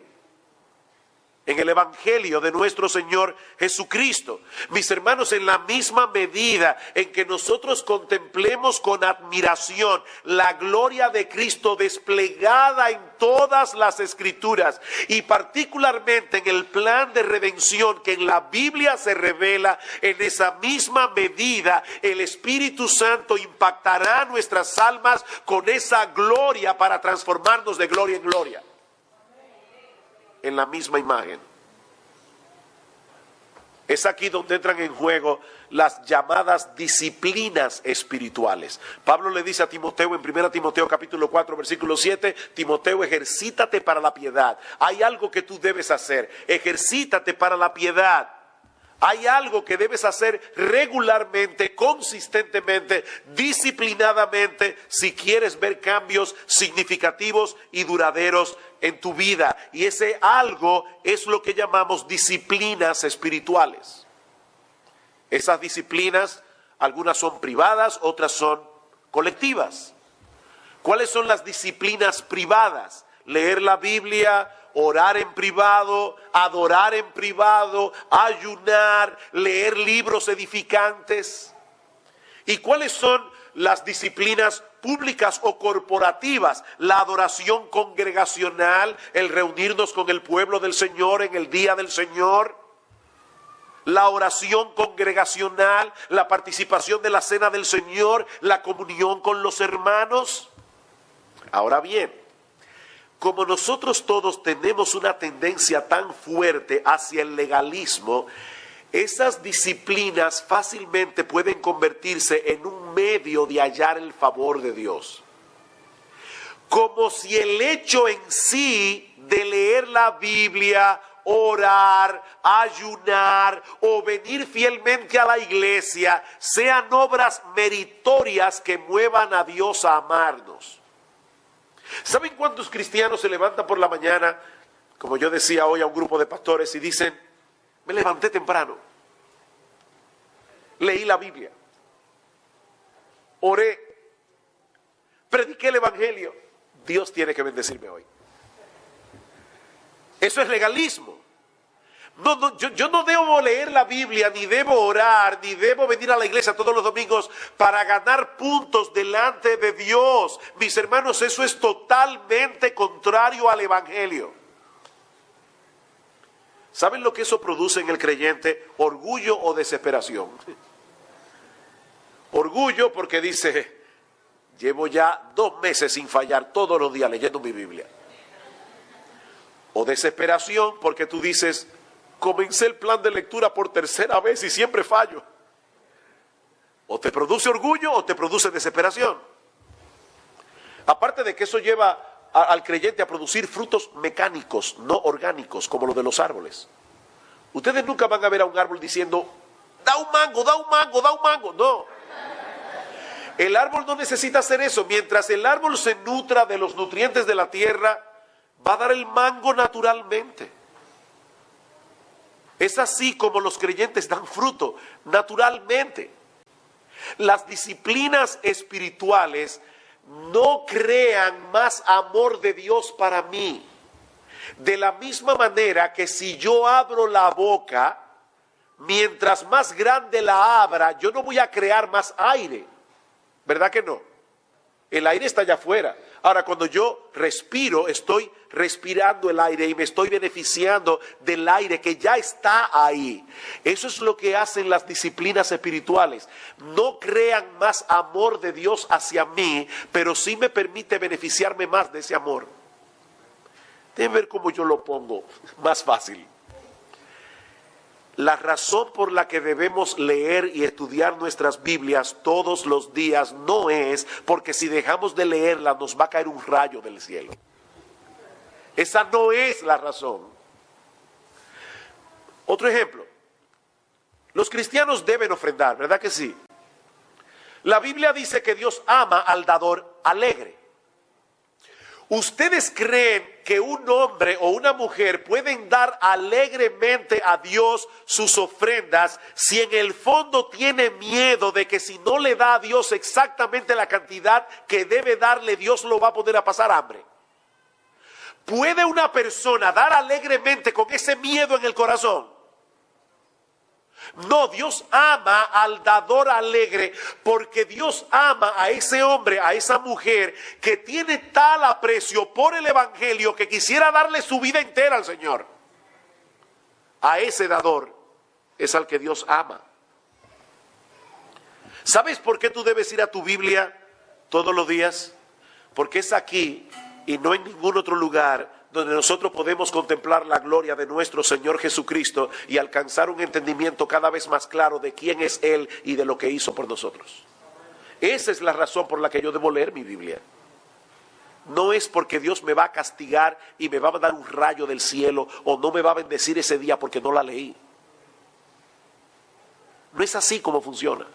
en el Evangelio de nuestro Señor Jesucristo. Mis hermanos, en la misma medida en que nosotros contemplemos con admiración la gloria de Cristo desplegada en todas las Escrituras y particularmente en el plan de redención que en la Biblia se revela, en esa misma medida el Espíritu Santo impactará nuestras almas con esa gloria para transformarnos de gloria en gloria. En la misma imagen. Es aquí donde entran en juego las llamadas disciplinas espirituales. Pablo le dice a Timoteo en 1 Timoteo capítulo 4 versículo 7, Timoteo, ejercítate para la piedad. Hay algo que tú debes hacer, ejercítate para la piedad. Hay algo que debes hacer regularmente, consistentemente, disciplinadamente, si quieres ver cambios significativos y duraderos en tu vida. Y ese algo es lo que llamamos disciplinas espirituales. Esas disciplinas, algunas son privadas, otras son colectivas. ¿Cuáles son las disciplinas privadas? Leer la Biblia, orar en privado, adorar en privado, ayunar, leer libros edificantes. ¿Y cuáles son las disciplinas públicas o corporativas? La adoración congregacional, el reunirnos con el pueblo del Señor en el día del Señor, la oración congregacional, la participación de la cena del Señor, la comunión con los hermanos. Ahora bien, como nosotros todos tenemos una tendencia tan fuerte hacia el legalismo, esas disciplinas fácilmente pueden convertirse en un medio de hallar el favor de Dios. Como si el hecho en sí de leer la Biblia, orar, ayunar o venir fielmente a la iglesia sean obras meritorias que muevan a Dios a amarnos. ¿Saben cuántos cristianos se levantan por la mañana, como yo decía hoy a un grupo de pastores, y dicen, me levanté temprano, leí la Biblia, oré, prediqué el Evangelio, Dios tiene que bendecirme hoy? Eso es legalismo. Yo no debo leer la Biblia, ni debo orar, ni debo venir a la iglesia todos los domingos para ganar puntos delante de Dios. Mis hermanos, eso es totalmente contrario al Evangelio. ¿Saben lo que eso produce en el creyente? Orgullo o desesperación. Orgullo porque dice, llevo ya 2 meses sin fallar todos los días leyendo mi Biblia. O desesperación porque tú dices, comencé el plan de lectura por 3ª vez y siempre fallo. O te produce orgullo o te produce desesperación. Aparte de que eso lleva al creyente a producir frutos mecánicos, no orgánicos, como los de los árboles. Ustedes nunca van a ver a un árbol diciendo, da un mango, da un mango, da un mango. No. El árbol no necesita hacer eso. Mientras el árbol se nutra de los nutrientes de la tierra, va a dar el mango naturalmente. Es así como los creyentes dan fruto naturalmente. Las disciplinas espirituales no crean más amor de Dios para mí. De la misma manera que si yo abro la boca, mientras más grande la abra, yo no voy a crear más aire. ¿Verdad que no? El aire está allá afuera. Ahora, cuando yo respiro, estoy respirando el aire y me estoy beneficiando del aire que ya está ahí. Eso es lo que hacen las disciplinas espirituales. No crean más amor de Dios hacia mí, pero sí me permite beneficiarme más de ese amor. Deben ver cómo yo lo pongo más fácil. La razón por la que debemos leer y estudiar nuestras Biblias todos los días no es porque si dejamos de leerla nos va a caer un rayo del cielo. Esa no es la razón. Otro ejemplo. Los cristianos deben ofrendar, ¿verdad que sí? La Biblia dice que Dios ama al dador alegre. ¿Ustedes creen que un hombre o una mujer pueden dar alegremente a Dios sus ofrendas si en el fondo tiene miedo de que si no le da a Dios exactamente la cantidad que debe darle, Dios lo va a poner a pasar hambre? ¿Puede una persona dar alegremente con ese miedo en el corazón? No, Dios ama al dador alegre, porque Dios ama a ese hombre, a esa mujer que tiene tal aprecio por el evangelio que quisiera darle su vida entera al Señor. A ese dador es al que Dios ama. ¿Sabes por qué tú debes ir a tu Biblia todos los días? Porque es aquí y no en ningún otro lugar donde nosotros podemos contemplar la gloria de nuestro Señor Jesucristo y alcanzar un entendimiento cada vez más claro de quién es Él y de lo que hizo por nosotros. Esa es la razón por la que yo debo leer mi Biblia. No es porque Dios me va a castigar y me va a dar un rayo del cielo o no me va a bendecir ese día porque no la leí. No es así como funciona.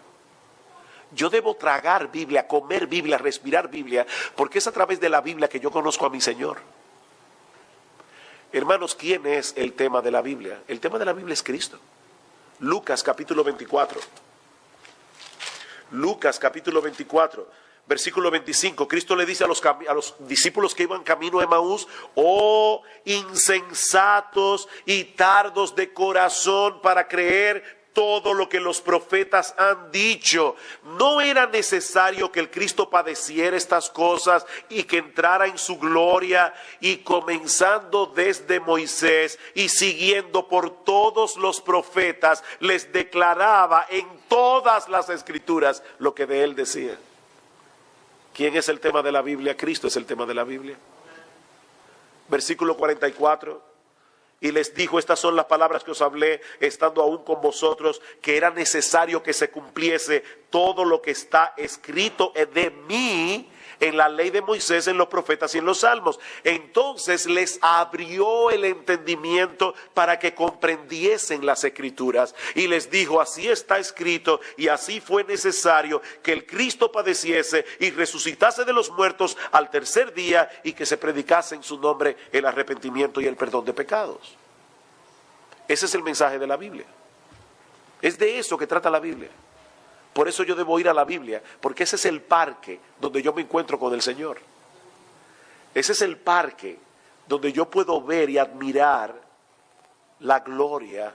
Yo debo tragar Biblia, comer Biblia, respirar Biblia, porque es a través de la Biblia que yo conozco a mi Señor. Hermanos, ¿quién es el tema de la Biblia? El tema de la Biblia es Cristo. Lucas capítulo 24. Lucas capítulo 24, versículo 25. Cristo le dice a los discípulos que iban camino a Emaús: oh insensatos y tardos de corazón para creer todo lo que los profetas han dicho. ¿No era necesario que el Cristo padeciera estas cosas y que entrara en su gloria? Y comenzando desde Moisés y siguiendo por todos los profetas, les declaraba en todas las escrituras lo que de él decía. ¿Quién es el tema de la Biblia? Cristo es el tema de la Biblia. Versículo 44. Y les dijo: estas son las palabras que os hablé estando aún con vosotros, que era necesario que se cumpliese todo lo que está escrito de mí en la ley de Moisés, en los profetas y en los salmos. Entonces les abrió el entendimiento para que comprendiesen las escrituras. Y les dijo: así está escrito y así fue necesario que el Cristo padeciese y resucitase de los muertos al tercer día, y que se predicase en su nombre el arrepentimiento y el perdón de pecados. Ese es el mensaje de la Biblia. Es de eso que trata la Biblia. Por eso yo debo ir a la Biblia, porque ese es el parque donde yo me encuentro con el Señor. Ese es el parque donde yo puedo ver y admirar la gloria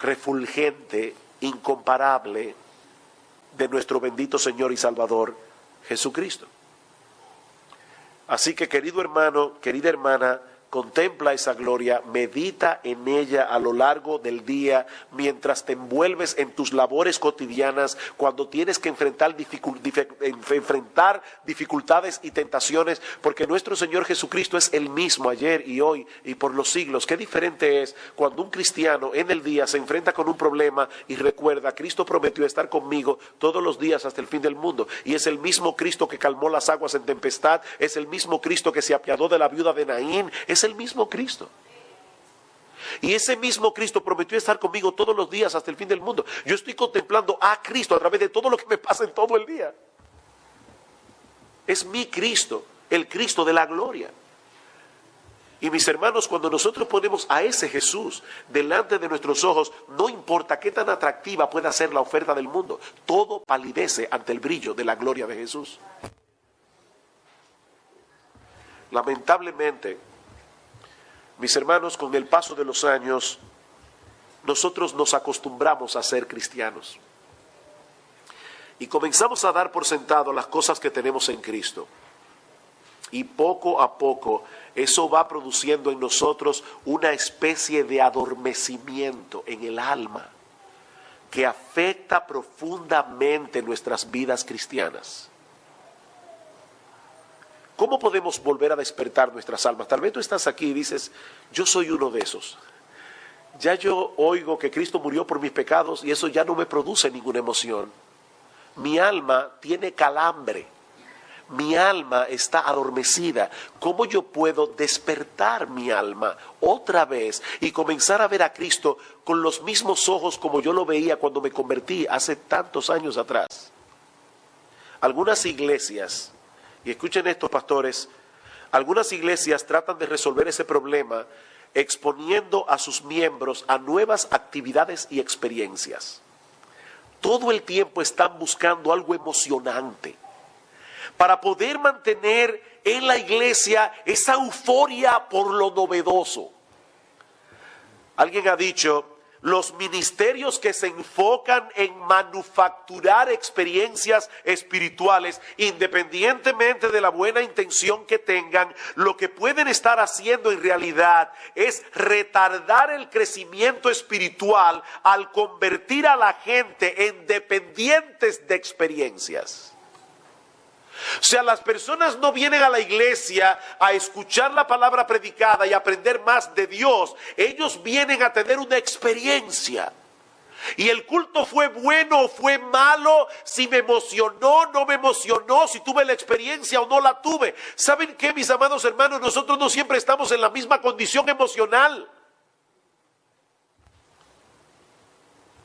refulgente, incomparable de nuestro bendito Señor y Salvador Jesucristo. Así que, querido hermano, querida hermana, contempla esa gloria, medita en ella a lo largo del día, mientras te envuelves en tus labores cotidianas, cuando tienes que enfrentar dificultades y tentaciones, porque nuestro Señor Jesucristo es el mismo ayer y hoy y por los siglos. Qué diferente es cuando un cristiano en el día se enfrenta con un problema y recuerda: Cristo prometió estar conmigo todos los días hasta el fin del mundo. Y es el mismo Cristo que calmó las aguas en tempestad, es el mismo Cristo que se apiadó de la viuda de Naín, es el mismo Cristo. Y ese mismo Cristo prometió estar conmigo todos los días hasta el fin del mundo. Yo estoy contemplando a Cristo a través de todo lo que me pasa en todo el día. Es mi Cristo, el Cristo de la gloria. Y mis hermanos, cuando nosotros ponemos a ese Jesús delante de nuestros ojos, no importa qué tan atractiva pueda ser la oferta del mundo, todo palidece ante el brillo de la gloria de Jesús. Lamentablemente, mis hermanos, con el paso de los años, nosotros nos acostumbramos a ser cristianos. Y comenzamos a dar por sentado las cosas que tenemos en Cristo. Y poco a poco eso va produciendo en nosotros una especie de adormecimiento en el alma que afecta profundamente nuestras vidas cristianas. ¿Cómo podemos volver a despertar nuestras almas? Tal vez tú estás aquí y dices: yo soy uno de esos. Ya yo oigo que Cristo murió por mis pecados y eso ya no me produce ninguna emoción. Mi alma tiene calambre. Mi alma está adormecida. ¿Cómo yo puedo despertar mi alma otra vez y comenzar a ver a Cristo con los mismos ojos como yo lo veía cuando me convertí hace tantos años atrás? Algunas iglesias, y escuchen esto, pastores, algunas iglesias tratan de resolver ese problema exponiendo a sus miembros a nuevas actividades y experiencias. Todo el tiempo están buscando algo emocionante para poder mantener en la iglesia esa euforia por lo novedoso. Alguien ha dicho, los ministerios que se enfocan en manufacturar experiencias espirituales, independientemente de la buena intención que tengan, lo que pueden estar haciendo en realidad es retardar el crecimiento espiritual al convertir a la gente en dependientes de experiencias. O sea, las personas no vienen a la iglesia a escuchar la palabra predicada y aprender más de Dios. Ellos vienen a tener una experiencia. Y el culto fue bueno o fue malo, si me emocionó, no me emocionó, si tuve la experiencia o no la tuve. ¿Saben qué, mis amados hermanos? Nosotros no siempre estamos en la misma condición emocional.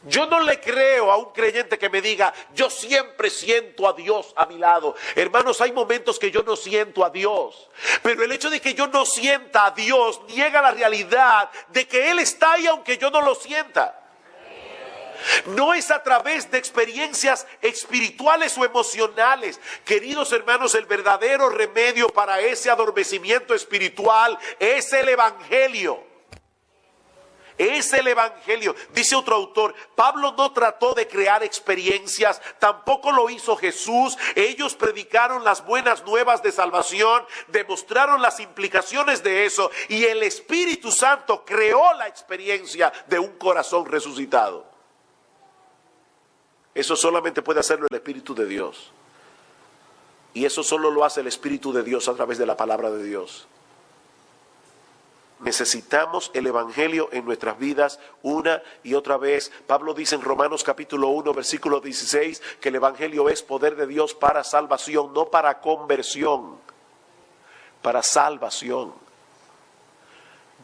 Yo no le creo a un creyente que me diga, yo siempre siento a Dios a mi lado. Hermanos, hay momentos que yo no siento a Dios. Pero el hecho de que yo no sienta a Dios niega la realidad de que Él está ahí aunque yo no lo sienta. No es a través de experiencias espirituales o emocionales. Queridos hermanos, el verdadero remedio para ese adormecimiento espiritual es el Evangelio. Es el Evangelio. Dice otro autor, Pablo no trató de crear experiencias, tampoco lo hizo Jesús. Ellos predicaron las buenas nuevas de salvación, demostraron las implicaciones de eso, y el Espíritu Santo creó la experiencia de un corazón resucitado. Eso solamente puede hacerlo el Espíritu de Dios. Y eso solo lo hace el Espíritu de Dios a través de la palabra de Dios. Necesitamos el Evangelio en nuestras vidas una y otra vez. Pablo dice en Romanos capítulo 1, versículo 16, que el Evangelio es poder de Dios para salvación, no para conversión, para salvación.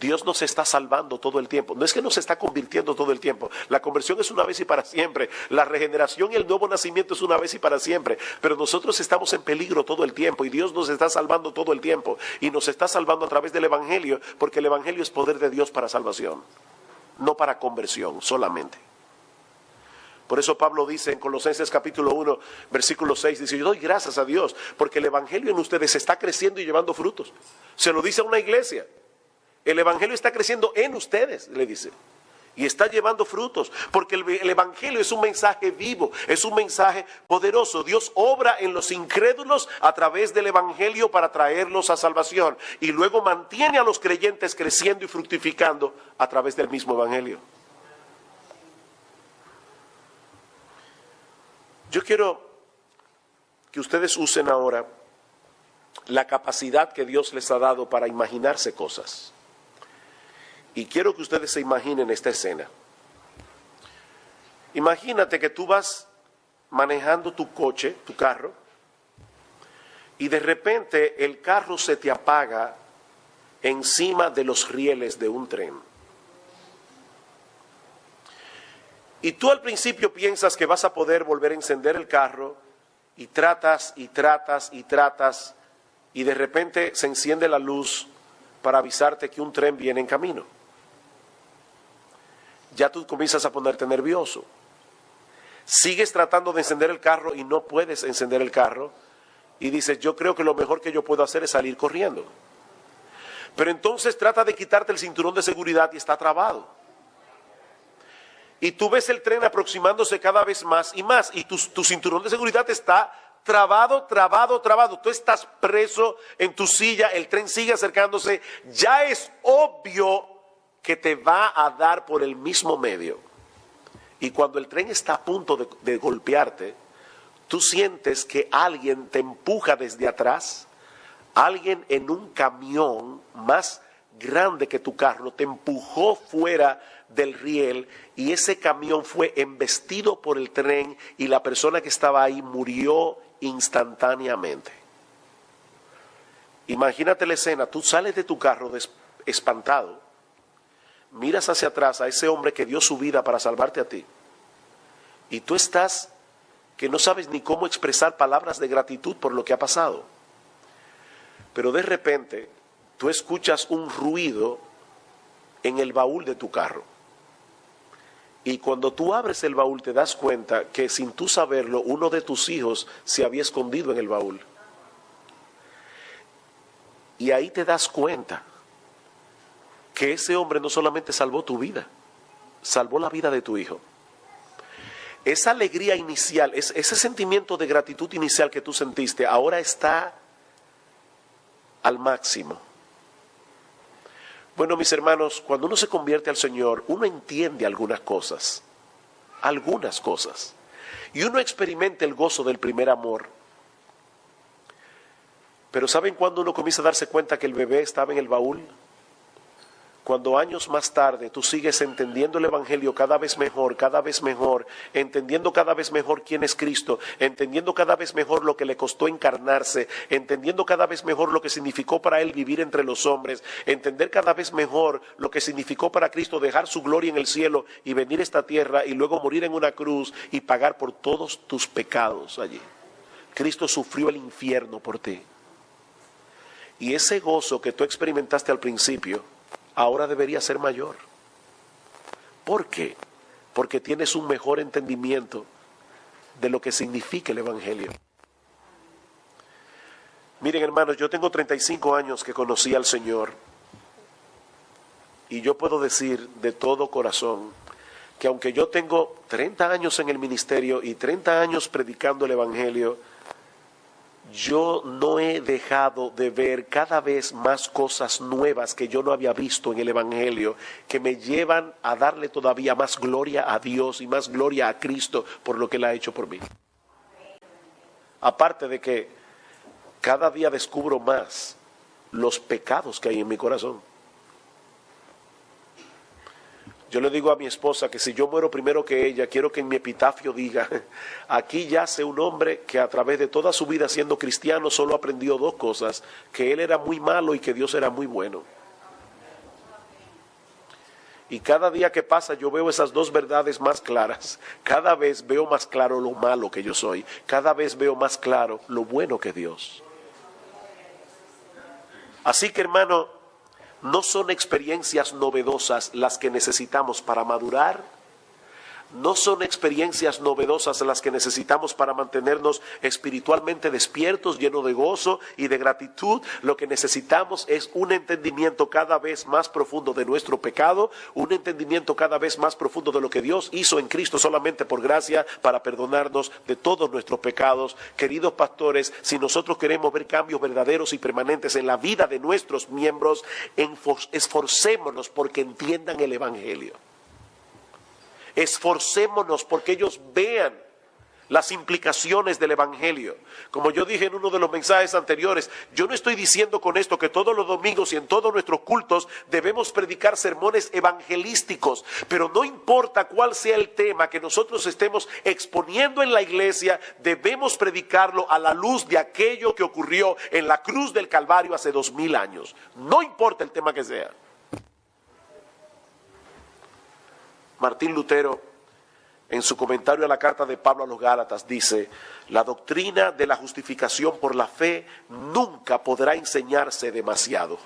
Dios nos está salvando todo el tiempo. No es que nos está convirtiendo todo el tiempo. La conversión es una vez y para siempre. La regeneración y el nuevo nacimiento es una vez y para siempre. Pero nosotros estamos en peligro todo el tiempo y Dios nos está salvando todo el tiempo. Y nos está salvando a través del Evangelio, porque el Evangelio es poder de Dios para salvación, no para conversión solamente. Por eso Pablo dice en Colosenses capítulo 1, versículo 6, dice, yo doy gracias a Dios porque el Evangelio en ustedes está creciendo y llevando frutos. Se lo dice a una iglesia. El Evangelio está creciendo en ustedes, le dice, y está llevando frutos, porque el Evangelio es un mensaje vivo, es un mensaje poderoso. Dios obra en los incrédulos a través del Evangelio para traerlos a salvación, y luego mantiene a los creyentes creciendo y fructificando a través del mismo Evangelio. Yo quiero que ustedes usen ahora la capacidad que Dios les ha dado para imaginarse cosas. Y quiero que ustedes se imaginen esta escena. Imagínate que tú vas manejando tu coche, tu carro, y de repente el carro se te apaga encima de los rieles de un tren. Y tú al principio piensas que vas a poder volver a encender el carro, y tratas, y tratas, y tratas, y de repente se enciende la luz para avisarte que un tren viene en camino. Ya tú comienzas a ponerte nervioso. Sigues tratando de encender el carro y no puedes encender el carro. Y dices, yo creo que lo mejor que yo puedo hacer es salir corriendo. Pero entonces trata de quitarte el cinturón de seguridad y está trabado. Y tú ves el tren aproximándose cada vez más y más. Y tu cinturón de seguridad está trabado. Tú estás preso en tu silla, el tren sigue acercándose. Ya es obvio que te va a dar por el mismo medio. Y cuando el tren está a punto de golpearte, tú sientes que alguien te empuja desde atrás, alguien en un camión más grande que tu carro te empujó fuera del riel, y ese camión fue embestido por el tren y la persona que estaba ahí murió instantáneamente. Imagínate la escena, tú sales de tu carro espantado, miras hacia atrás a ese hombre que dio su vida para salvarte a ti, y tú estás que no sabes ni cómo expresar palabras de gratitud por lo que ha pasado. Pero de repente tú escuchas un ruido en el baúl de tu carro, y cuando tú abres el baúl te das cuenta que sin tú saberlo uno de tus hijos se había escondido en el baúl. Y ahí te das cuenta que ese hombre no solamente salvó tu vida, salvó la vida de tu hijo. Esa alegría inicial, ese sentimiento de gratitud inicial que tú sentiste, ahora está al máximo. Bueno, mis hermanos, cuando uno se convierte al Señor, uno entiende algunas cosas. Y uno experimenta el gozo del primer amor. Pero ¿saben cuándo uno comienza a darse cuenta que el bebé estaba en el baúl? Cuando años más tarde tú sigues entendiendo el Evangelio cada vez mejor, entendiendo cada vez mejor quién es Cristo, entendiendo cada vez mejor lo que le costó encarnarse, entendiendo cada vez mejor lo que significó para Él vivir entre los hombres, entender cada vez mejor lo que significó para Cristo dejar su gloria en el cielo y venir a esta tierra y luego morir en una cruz y pagar por todos tus pecados allí. Cristo sufrió el infierno por ti. Y ese gozo que tú experimentaste al principio, ahora debería ser mayor. ¿Por qué? Porque tienes un mejor entendimiento de lo que significa el Evangelio. Miren, hermanos, yo tengo 35 años que conocí al Señor y yo puedo decir de todo corazón que aunque yo tengo 30 años en el ministerio y 30 años predicando el Evangelio, yo no he dejado de ver cada vez más cosas nuevas que yo no había visto en el Evangelio, que me llevan a darle todavía más gloria a Dios y más gloria a Cristo por lo que Él ha hecho por mí. Aparte de que cada día descubro más los pecados que hay en mi corazón. Yo le digo a mi esposa que si yo muero primero que ella, quiero que en mi epitafio diga: aquí yace un hombre que a través de toda su vida siendo cristiano solo aprendió dos cosas: que él era muy malo y que Dios era muy bueno. Y cada día que pasa yo veo esas dos verdades más claras. Cada vez veo más claro lo malo que yo soy. Cada vez veo más claro lo bueno que Dios. Así que, hermano, no son experiencias novedosas las que necesitamos para madurar. No son experiencias novedosas las que necesitamos para mantenernos espiritualmente despiertos, llenos de gozo y de gratitud. Lo que necesitamos es un entendimiento cada vez más profundo de nuestro pecado, un entendimiento cada vez más profundo de lo que Dios hizo en Cristo solamente por gracia para perdonarnos de todos nuestros pecados. Queridos pastores, si nosotros queremos ver cambios verdaderos y permanentes en la vida de nuestros miembros, esforcémonos porque entiendan el Evangelio. Esforcémonos porque ellos vean las implicaciones del Evangelio. Como yo dije en uno de los mensajes anteriores, yo no estoy diciendo con esto que todos los domingos y en todos nuestros cultos debemos predicar sermones evangelísticos, pero no importa cuál sea el tema que nosotros estemos exponiendo en la iglesia, debemos predicarlo a la luz de aquello que ocurrió en la cruz del Calvario hace 2000 años. No importa el tema que sea. Martín Lutero, en su comentario a la carta de Pablo a los Gálatas, dice: la doctrina de la justificación por la fe nunca podrá enseñarse demasiado.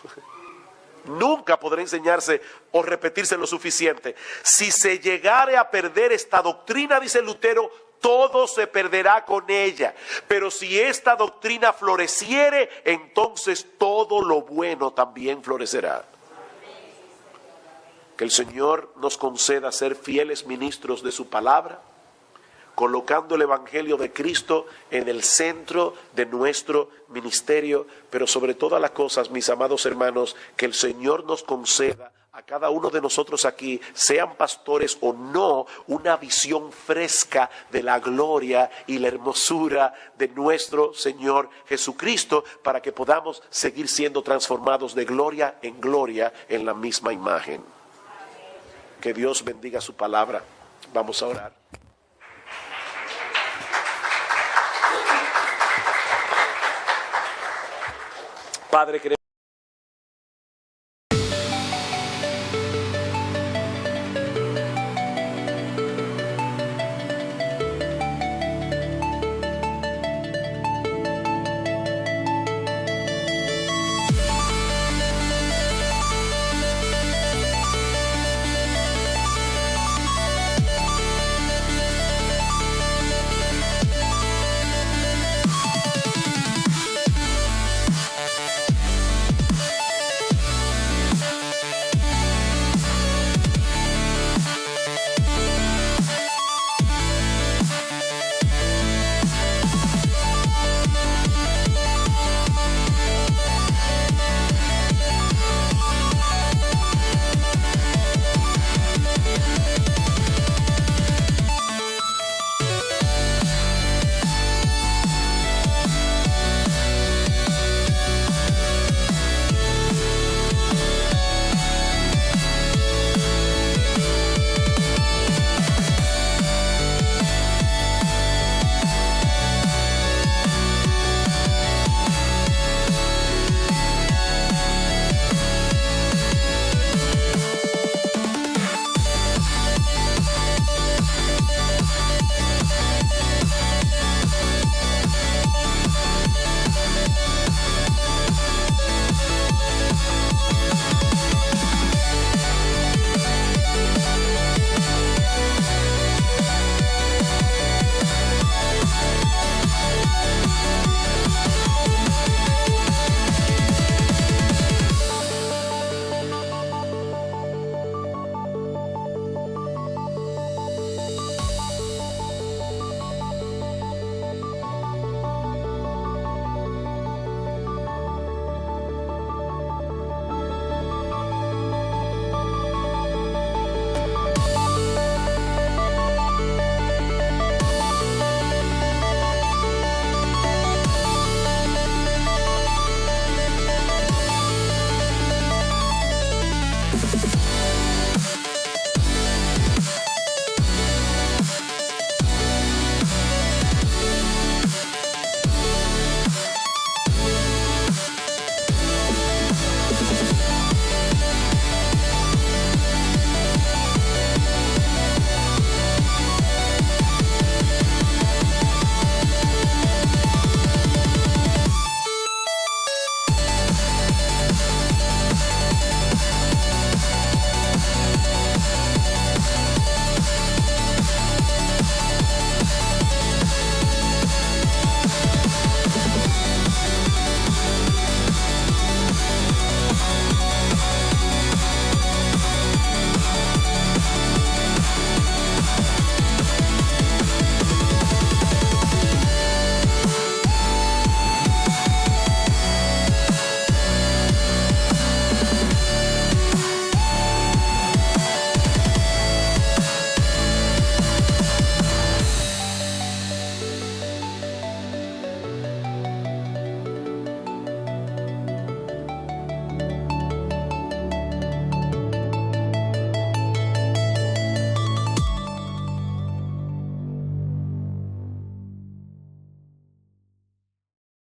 Nunca podrá enseñarse o repetirse lo suficiente. Si se llegare a perder esta doctrina, dice Lutero, todo se perderá con ella. Pero si esta doctrina floreciere, entonces todo lo bueno también florecerá. Que el Señor nos conceda ser fieles ministros de su palabra, colocando el Evangelio de Cristo en el centro de nuestro ministerio, pero sobre todas las cosas, mis amados hermanos, que el Señor nos conceda a cada uno de nosotros aquí, sean pastores o no, una visión fresca de la gloria y la hermosura de nuestro Señor Jesucristo, para que podamos seguir siendo transformados de gloria en la misma imagen. Que Dios bendiga su palabra. Vamos a orar. Padre, queremos